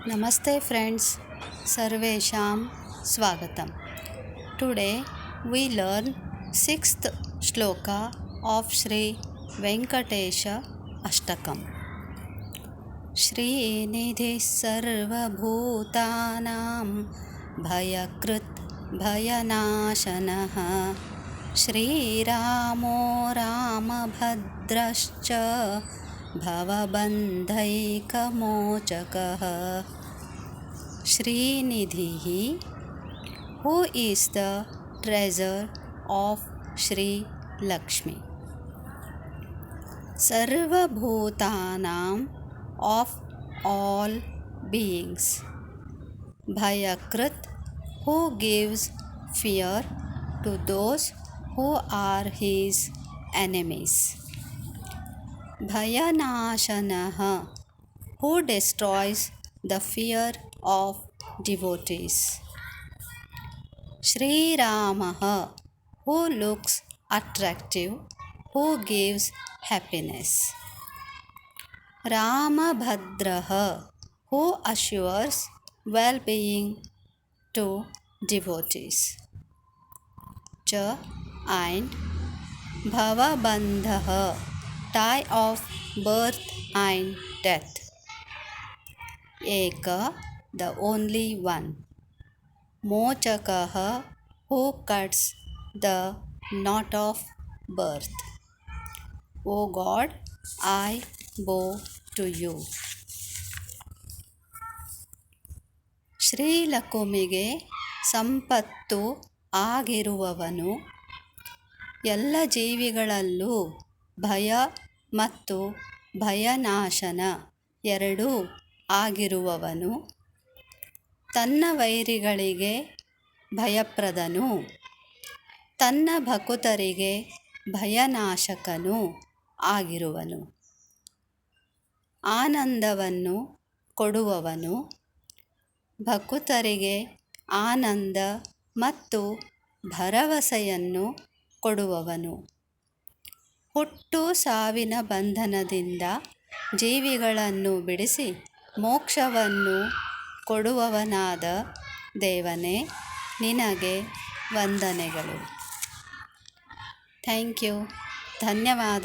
Namaste friends, Sarvesham Swagatam. Today we learn 6th shloka of Sri Venkatesha Ashtakam. Srinidhi sarvabhutanam bhayakrit bhayanashanaha Shriramo Ramabhadrascha भवबन्धैकमोचकः. Srinidhi, who is the treasure of Sri Lakshmi. Sarvabhutanam, of all beings. Bhayakrit, who gives fear to those who are his enemies. Bhayanashanaha, who destroys the fear of devotees. Shri Ramaha, who looks attractive, who gives happiness. Ramabhadraha, who assures well-being to devotees. Cha and Bhavabandhaha, tie of birth and death. Eka, the only one. Mochakaha, who cuts the knot of birth. O God, I bow to you. ಶ್ರೀಲಕುಮಿಗೆ ಸಂಪತ್ತು ಆಗಿರುವವನು, ಎಲ್ಲ ಜೀವಿಗಳಲ್ಲೂ ಭಯ ಮತ್ತು ಭಯನಾಶನ ಎರಡೂ ಆಗಿರುವವನು, ತನ್ನ ವೈರಿಗಳಿಗೆ ಭಯಪ್ರದನು, ತನ್ನ ಭಕುತರಿಗೆ ಭಯನಾಶಕನೂ ಆಗಿರುವನು. ಆನಂದವನ್ನು ಕೊಡುವವನು, ಭಕುತರಿಗೆ ಆನಂದ ಮತ್ತು ಭರವಸೆಯನ್ನು ಕೊಡುವವನು. ಹುಟ್ಟು ಸಾವಿನ ಬಂಧನದಿಂದ ಜೀವಿಗಳನ್ನು ಬಿಡಿಸಿ ಮೋಕ್ಷವನ್ನು ಕೊಡುವವನಾದ ದೇವನೇ, ನಿನಗೆ ವಂದನೆಗಳು. Thank you. ಧನ್ಯವಾದ.